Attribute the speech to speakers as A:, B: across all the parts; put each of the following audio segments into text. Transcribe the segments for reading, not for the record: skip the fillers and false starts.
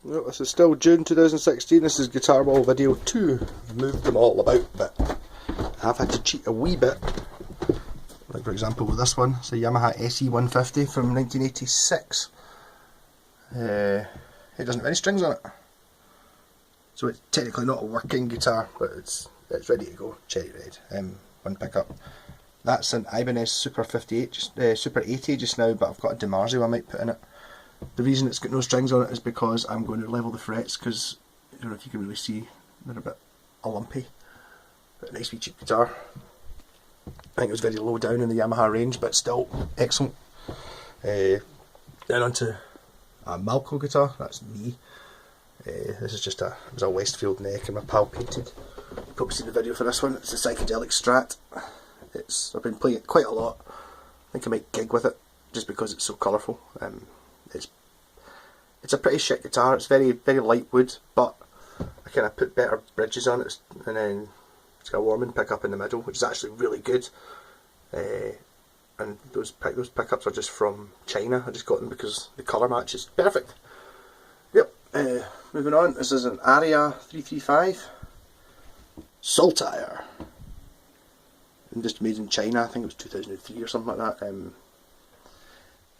A: No, this is still June 2016, this is Guitar Wall video 2. I've moved them all about, but I've had to cheat a wee bit. Like for example with this one, it's a Yamaha SE150 from 1986. It doesn't have any strings on it. So it's technically not a working guitar, but it's ready to go, cherry red. One pickup. That's an Ibanez Super 58, Super 80 just now, but I've got a DiMarzio I might put in it. The reason it's got no strings on it is because I'm going to level the frets, because I don't know if you can really see, they're a bit lumpy. But a nice wee cheap guitar. I think it was very low down in the Yamaha range, but still excellent. Then onto a Malco guitar, that's me. This is just it was a Westfield neck and my pal painted. You've probably seen the video for this one. It's a psychedelic Strat. I've been playing it quite a lot. I think I might gig with it just because it's so colourful. It's a pretty shit guitar. It's very light wood, but I kind of put better bridges on it, and then it's got a warming pickup in the middle, which is actually really good. And those pickups are just from China. I just got them because the colour match is perfect. Yep. Moving on. This is an Aria 335 Saltire. And just made in China. I think it was 2003 or something like that.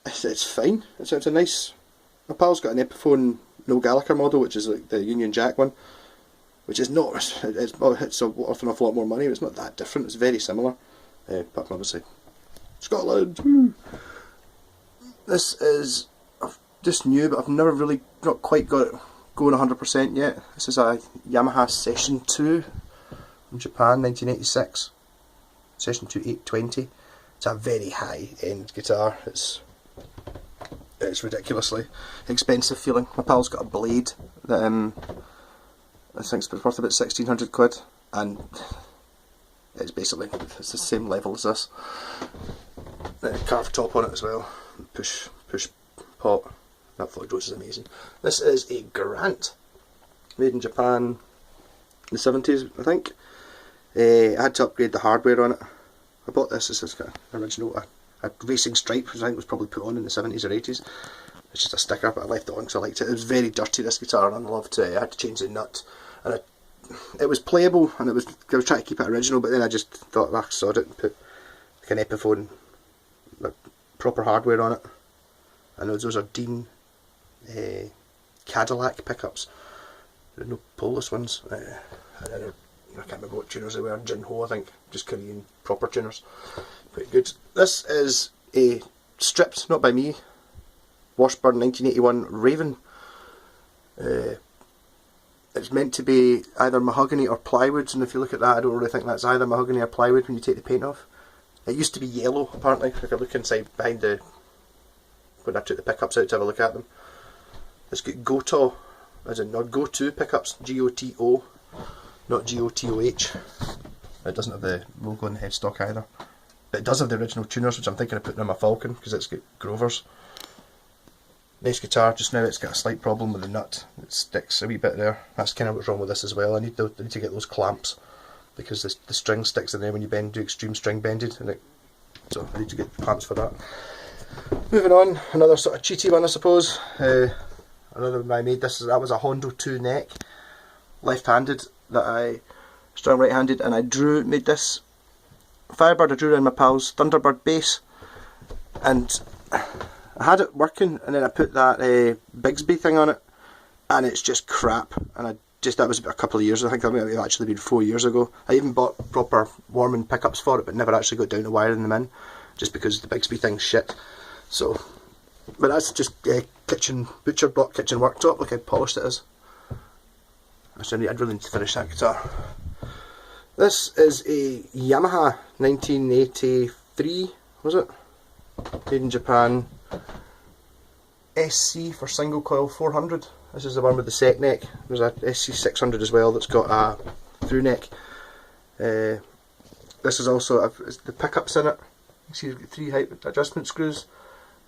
A: It's fine. It's a nice. My pal's got an Epiphone No Gallagher model, which is like the Union Jack one, which is not. It's worth an awful lot more money. But it's not that different. It's very similar, apart from obviously Scotland. Woo. This is just new, but I've never really not quite got it going 100% yet. This is a Yamaha Session 2 from Japan, 1986. Session 2 820. It's a very high end guitar. It's ridiculously expensive feeling. My pal's got a blade that I think it's worth about 1600 quid, and it's the same level as this. Carved top on it as well. Push pot. That Floyd Rose is amazing. This is a Garant, made in Japan in the 70s, I think. I had to upgrade the hardware on it. I bought this as an original, a racing stripe, which I think was probably put on in the 70s or 80s. It's just a sticker, but I left it on because I liked it. It was very dirty, this guitar, and unloved. I had to change the nut, and it was playable, and I was trying to keep it original, but then I just thought, I sod it and put like an Epiphone, like proper hardware on it. And those are Dean Cadillac pickups. There are no Polish ones. I can't remember what tuners they were. Jinho, I think. Just Korean proper tuners. Pretty good. This is a stripped, not by me, Washburn 1981 Raven. It's meant to be either mahogany or plywood, and if you look at that, I don't really think that's either mahogany or plywood when you take the paint off. It used to be yellow, apparently, if you look inside behind the, when I took the pickups out to have a look at them. It's got Goto, as in not Go-To pickups, G-O-T-O, not G-O-T-O-H. It doesn't have the logo on the headstock either. But it does have the original tuners, which I'm thinking of putting on my Falcon, because it's got Grovers. Nice guitar. Just now it's got a slight problem with the nut. It sticks a wee bit there. That's kind of what's wrong with this as well. I need to get those clamps, because the string sticks in there when you do extreme string bended, so I need to get clamps for that. Moving on, another sort of cheaty one, I suppose. Another one I made. That was a Hondo 2 neck, left-handed, that I strung right-handed, and I made this Firebird. I drew in my pal's Thunderbird bass, and I had it working, and then I put that Bigsby thing on it, and it's just crap. And that was about a couple of years. I think that might have actually been 4 years ago. I even bought proper warming pickups for it, but never actually got down to wiring them in, just because the Bigsby thing's shit. So, but that's just kitchen butcher block, kitchen worktop. Look how polished it is. Actually, I'd really need to finish that guitar. This is a Yamaha 1983, was it? Made in Japan. SC for single coil 400. This is the one with the set neck. There's a SC 600 as well that's got a through neck. This is also the pickups in it. You see, you've got 3 height adjustment screws.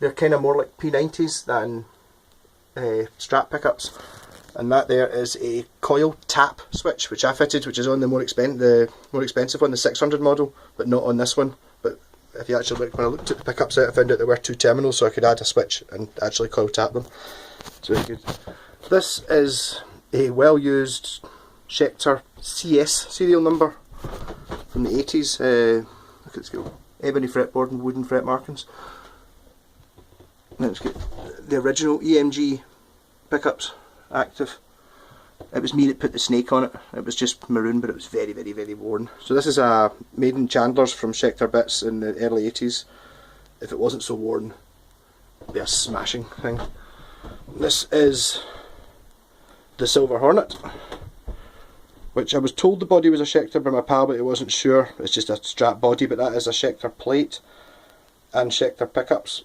A: They're kind of more like P90s than Strat pickups. And that there is a coil tap switch, which I fitted, which is on the more expensive one, the 600 model, but not on this one. But if you actually look, when I looked at the pickups out, I found out there were 2 terminals, so I could add a switch and actually coil tap them. It's very good. This is a well used Schecter CS serial number from the 80s. Look at this go. Ebony fretboard and wooden fret markings. Now it's got the original EMG pickups active. It was me that put the snake on it. It was just maroon, but it was very, very, very worn. So this is a made in Chandler's from Schecter Bits in the early 80s. If it wasn't so worn, it'd be a smashing thing. This is the Silver Hornet, which I was told the body was a Schecter by my pal, but he wasn't sure. It's just a strap body, but that is a Schecter plate and Schecter pickups.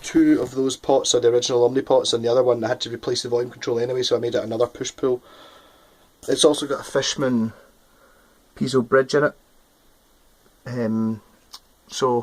A: Two of those pots are the original Omni pots, and the other one I had to replace the volume control anyway, so I made it another push-pull. It's also got a Fishman piezo bridge in it. So,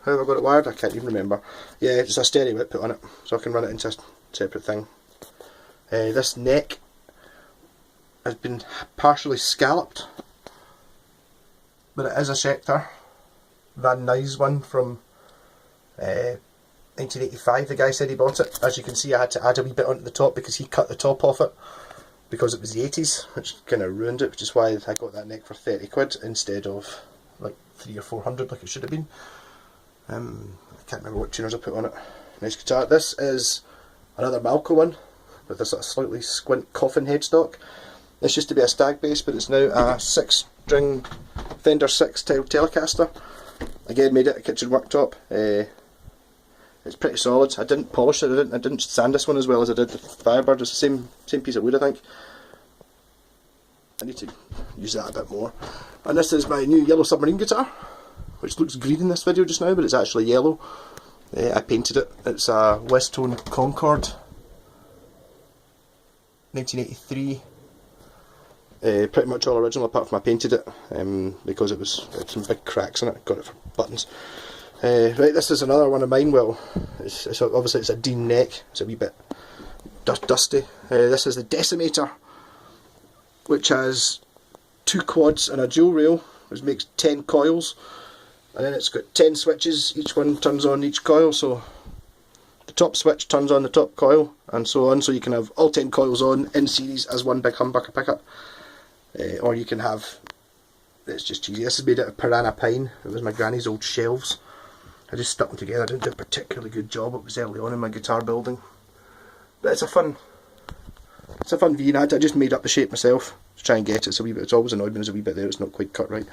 A: how have I got it wired? I can't even remember. Yeah, it's a stereo output on it, so I can run it into a separate thing. This neck has been partially scalloped, but it is a Schecter Van Nuys one from 1985. The guy said he bought it. As you can see, I had to add a wee bit onto the top because he cut the top off it because it was the 80s, which kind of ruined it, which is why I got that neck for 30 quid instead of like 300 or 400 like it should have been. I can't remember what tuners I put on it. Nice guitar. This is another Malco one with a sort of slightly squint coffin headstock. This used to be a stag bass, but it's now a 6-string Fender 6 style Telecaster. Again, made it a kitchen worktop. It's pretty solid. I didn't polish it. I didn't sand this one as well as I did the Firebird. It's the same piece of wood, I think. I need to use that a bit more. And this is my new yellow submarine guitar, which looks green in this video just now, but it's actually yellow. I painted it. It's a Westone Concord, 1983. Pretty much all original apart from I painted it because it had some big cracks in it. Got it for buttons. Right, this is another one of mine. Well, obviously it's a Dean neck. It's a wee bit dusty. This is the Decimator, which has 2 quads and a dual rail, which makes 10 coils, and then it's got 10 switches. Each one turns on each coil, so the top switch turns on the top coil, and so on. So you can have all 10 coils on in series as one big humbucker pickup, or you can have. It's just cheesy. This is made out of piranha pine. It was my granny's old shelves. I just stuck them together. I didn't do a particularly good job. It was early on in my guitar building, but it's a fun V, and I just made up the shape myself to try and get it. It's a wee bit. It's always annoyed when there's a wee bit there. It's not quite cut right.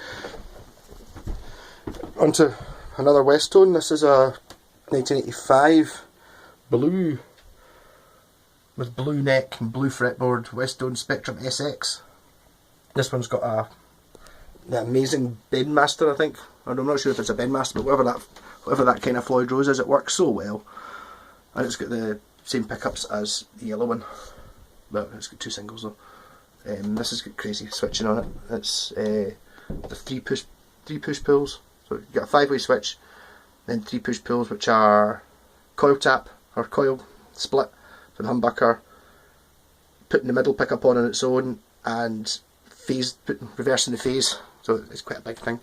A: Onto another Westone. This is a 1985 blue with blue neck and blue fretboard Westone Spectrum SX. This one's got the amazing Bendmaster, I think. I'm not sure if it's a Bendmaster, but whatever that kind of Floyd Rose is, it works so well. And it's got the same pickups as the yellow one, but it's got 2 singles though. This has got crazy switching on it. It's the 3 push pulls. So you've got a 5-way switch, then 3 push pulls, which are coil tap or coil split for the humbucker, putting the middle pickup on its own, and reversing the phase. So it's quite a big thing.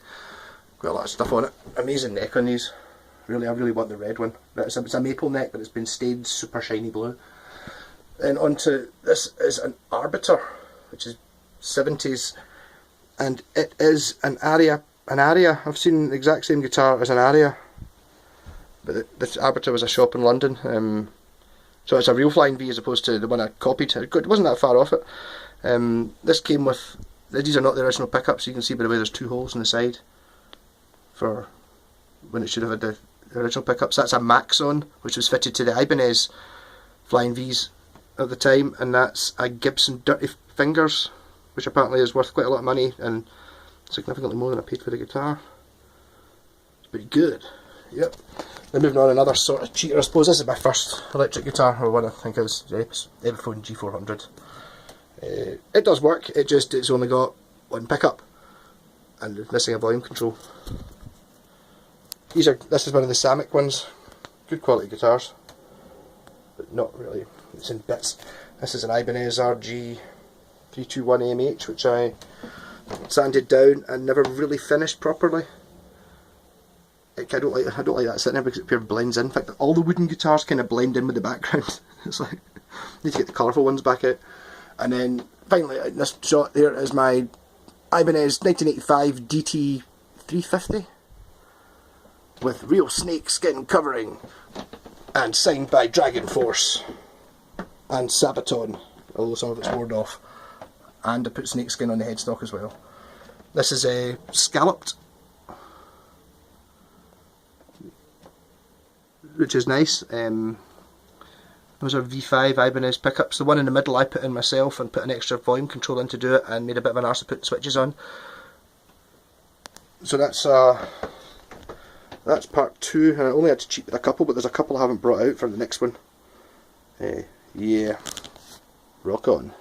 A: Got a lot of stuff on it. Amazing neck on these. I really want the red one. It's a maple neck, but it's been stayed super shiny blue. Then onto this is an Arbiter, which is 70s, and it is an Aria. I've seen the exact same guitar as an Aria, but this Arbiter was a shop in London. So it's a real flying V as opposed to the one I copied. It wasn't that far off it. This came with. These are not the original pickups. You can see by the way there's 2 holes in the side for when it should have had the original pickups. That's a Maxon, which was fitted to the Ibanez Flying V's at the time, and that's a Gibson Dirty Fingers, which apparently is worth quite a lot of money and significantly more than I paid for the guitar. It's pretty good. Yep. Then moving on, another sort of cheater, I suppose. This is my first electric guitar, or one I think it was Epiphone G400. It does work. It's only got 1 pickup and it's missing a volume control. This is one of the Samick ones. Good quality guitars, but not really. It's in bits. This is an Ibanez RG 321 AMH, which I sanded down and never really finished properly. I don't like that sitting there because it pure blends in. In fact, all the wooden guitars kind of blend in with the background. It's like, need to get the colourful ones back out. And then finally, in this shot there is my Ibanez 1985 DT 350 with real snake skin covering and signed by Dragon Force and Sabaton, although some of it's worn off. And I put snake skin on the headstock as well. This is a scalloped, which is nice. Those are V5 Ibanez pickups. The one in the middle I put in myself and put an extra volume control in to do it, and made a bit of an arse to put switches on. So that's part 2, and I only had to cheat with a couple, but there's a couple I haven't brought out for the next one. Yeah, rock on.